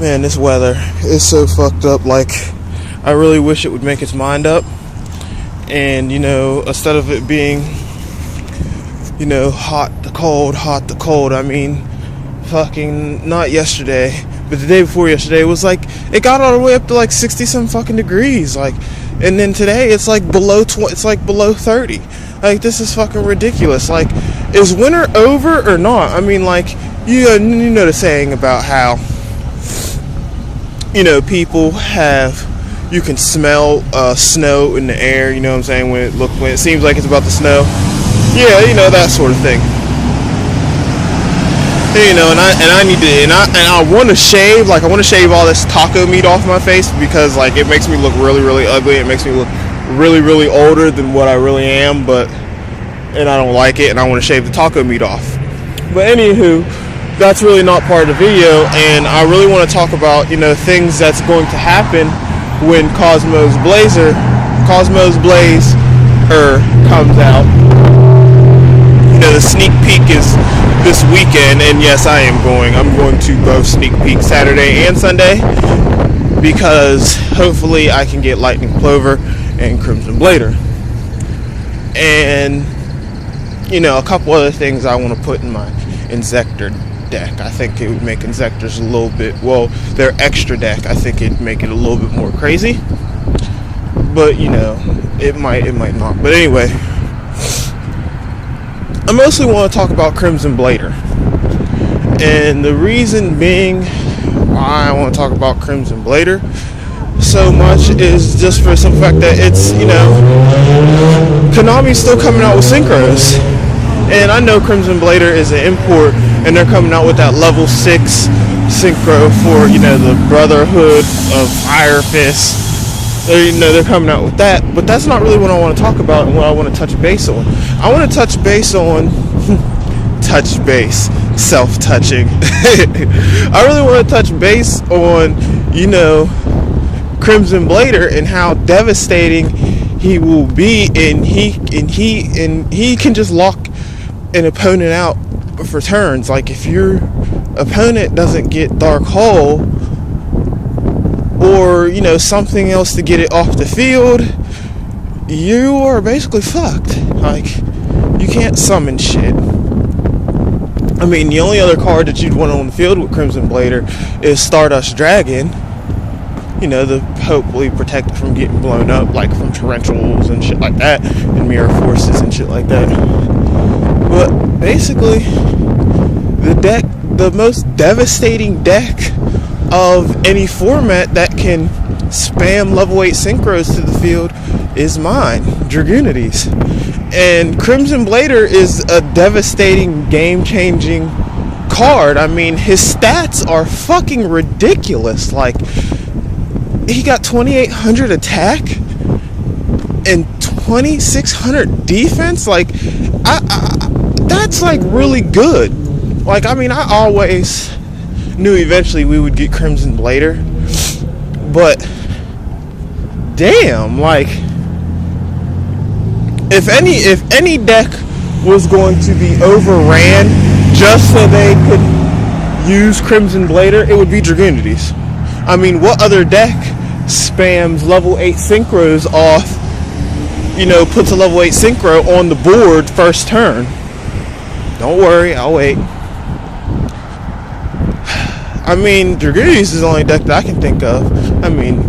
Man, this weather is so fucked up. Like, I really wish it would make its mind up. And, instead of it being, hot to cold, I mean, fucking, not yesterday, but the day before yesterday, it was like, it got all the way up to like 60-some fucking degrees. Like, and then today, it's like below 20, it's like below 30. Like, this is fucking ridiculous. Like, is winter over or not? I mean, like, you know the saying about how, people have, you can smell snow in the air, you know what I'm saying, when it seems like it's about to snow. Yeah, that sort of thing. And I want to shave, like, I want to shave all this taco meat off my face because, like, it makes me look really, really ugly. It makes me look really, really older than what I really am, and I don't like it, and I want to shave the taco meat off. But anywho, that's really not part of the video, and I really want to talk about, things that's going to happen when Cosmo's Blaze comes out. The sneak peek is this weekend, and yes, I'm going to both sneak peek Saturday and Sunday, because hopefully I can get Lightning Clover and Crimson Blader. And a couple other things I want to put in my Inzektor deck. I think it would make Inzektors a little bit, well, their extra deck, I think it'd make it a little bit more crazy, but it might not. But anyway, I mostly want to talk about Crimson Blader, and the reason being why I want to talk about Crimson Blader so much is just for some fact that it's, Konami's still coming out with synchros, and I know Crimson Blader is an import, and they're coming out with that level 6 synchro for, the Brotherhood of Fire Fist. They're coming out with that, but that's not really what I want to talk about and what I want to touch base on. I want to touch base on self-touching. I really want to touch base on, Crimson Blader and how devastating he will be, and he can just lock an opponent out for turns. Like, if your opponent doesn't get Dark Hole or something else to get it off the field, you are basically fucked. Like, you can't summon shit. I mean, the only other card that you'd want on the field with Crimson Blader is Stardust Dragon, to hopefully protect it from getting blown up, like from torrentials and shit like that, and mirror forces and shit like that. But basically, the most devastating deck of any format that can spam level 8 synchros to the field is mine, Dragoonides. And Crimson Blader is a devastating, game-changing card. I mean, his stats are fucking ridiculous. Like, he got 2,800 attack and 2,600 defense. Like, that's like really good. Like, I mean, I always knew eventually we would get Crimson Blader, but damn, like, if any deck was going to be overran just so they could use Crimson Blader, it would be Dragoonides. I mean, what other deck spams level 8 synchros off, puts a level 8 synchro on the board first turn? Don't worry, I'll wait. I mean, Dragoonides is the only deck that I can think of. I mean,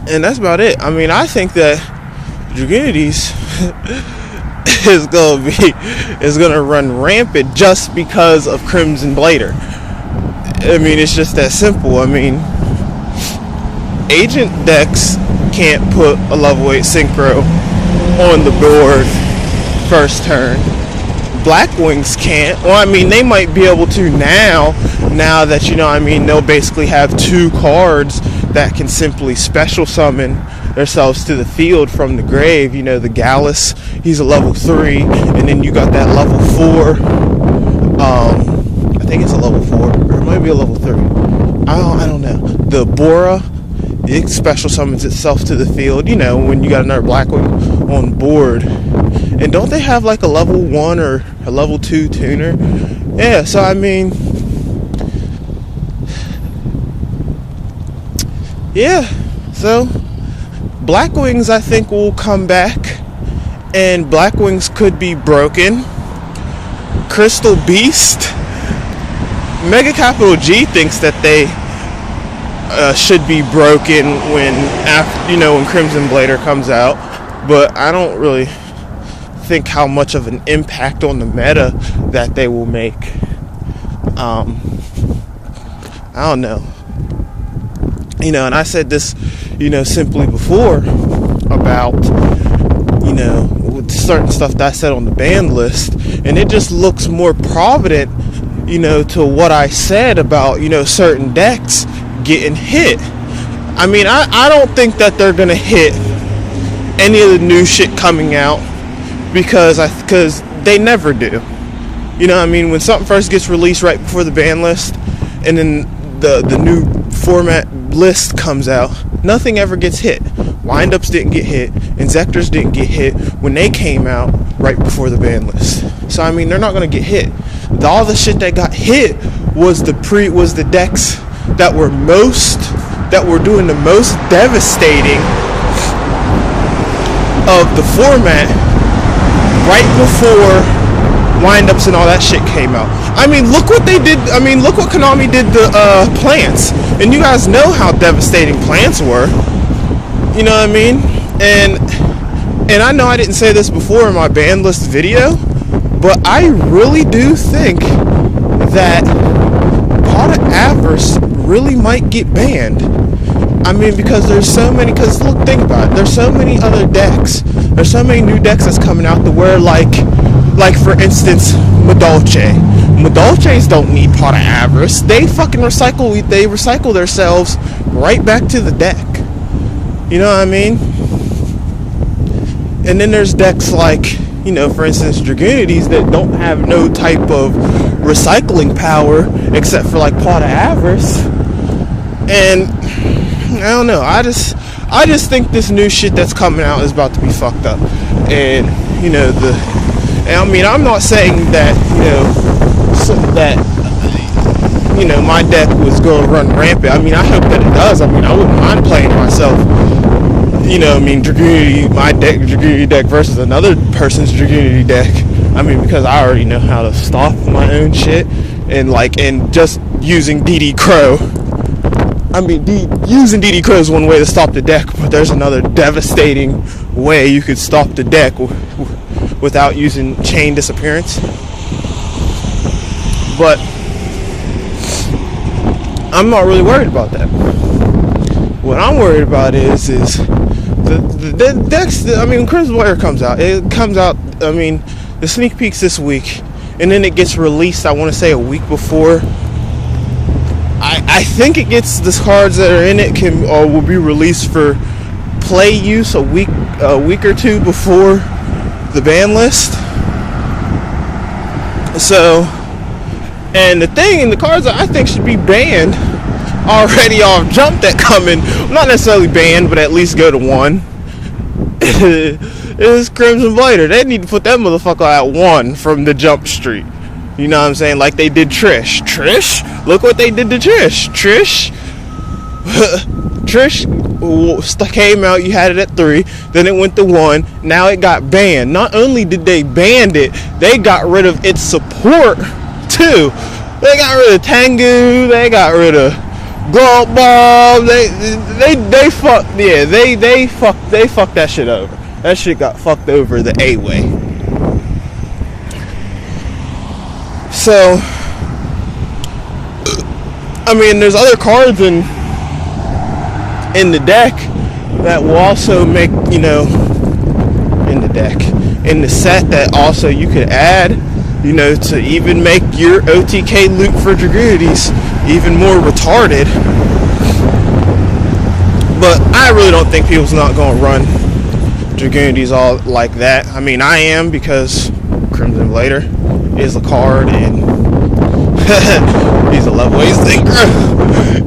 and that's about it. I mean, I think that Dragoonides is gonna run rampant just because of Crimson Blader. I mean, it's just that simple. I mean, Agent decks can't put a level 8 synchro on the board first turn. Blackwings can't. Well, I mean, they might be able to now that, they'll basically have 2 cards that can simply special summon themselves to the field from the grave. The Gallus, he's a level 3, and then you got that level 4, I think it's a level 4, or it might be a level 3. I don't know. The Bora, it special summons itself to the field, when you got another Blackwing on board. And don't they have like a level 1 or a level 2 tuner? Yeah, so I mean, yeah, so Blackwings I think will come back, and Blackwings could be broken. Crystal Beast, Mega Capital G thinks that they should be broken when when Crimson Blader comes out, but I don't really think how much of an impact on the meta that they will make. I don't know. And I said this, simply before about, with certain stuff that I said on the ban list, and it just looks more provident, to what I said about, certain decks getting hit. I don't think that they're gonna hit any of the new shit coming out because they never do. When something first gets released right before the ban list, and then the new format list comes out, nothing ever gets hit. Windups didn't get hit, Inzectors didn't get hit when they came out right before the ban list. So they're not gonna get hit. All the shit that got hit was the decks that were doing the most devastating of the format right before windups and all that shit came out. Look what they did. Look what Konami did to plants, and you guys know how devastating plants were. You know what I mean? And I know I didn't say this before in my ban list video, but I really do think that Pot of Avarice really might get banned. Because there's so many. Because look, think about it. There's so many other decks. There's so many new decks that's coming out to where like for instance, Madolches don't need Pot of Avarice. They fucking recycle themselves right back to the deck. You know what I mean? And then there's decks like, for instance, Dragoonities that don't have no type of recycling power except for like Pot of Avarice. And I don't know. I just think this new shit that's coming out is about to be fucked up. And I'm not saying that my deck was going to run rampant. I hope that it does. I wouldn't mind playing myself. Dragoonity deck versus another person's Dragoonity deck. Because I already know how to stop my own shit, and just using DD Crow. Using DD Crow is one way to stop the deck, but there's another devastating way you could stop the deck without using chain disappearance. But I'm not really worried about that. What I'm worried about is the decks. When Crimson Blader comes out, it comes out. The sneak peeks this week, and then it gets released. I want to say a week before. I think it gets the cards that are in it will be released for play use a week or two before the ban list. So, and the cards that I think should be banned already off jump that come in, not necessarily banned, but at least go to 1. Is Crimson Blader. They need to put that motherfucker at 1 from the jump street. You know what I'm saying? Like they did Trish. Look what they did to Trish. Trish came out, you had it at 3, then it went to 1, now it got banned. Not only did they ban it, they got rid of its support too. They got rid of Tengu, they got rid of Globe Bomb, they fucked that shit over. That shit got fucked over the A way. So there's other cards in the deck that will also make, in the set that also you could add, to even make your OTK loop for Dragoonities even more retarded. But I really don't think people's not going to run Dragoonities all like that. I am, because Crimson Blader is a card and he's a level 8 thinker,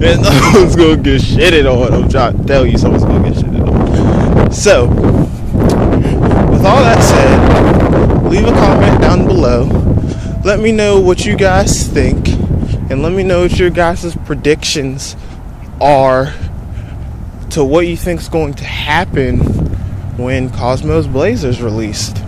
and someone's gonna get shitted on. I'm trying to tell you, someone's gonna get shitted on. So, with all that said, leave a comment down below. Let me know what you guys think, and let me know what your guys' predictions are to what you think is going to happen when Cosmo's Blaze is released.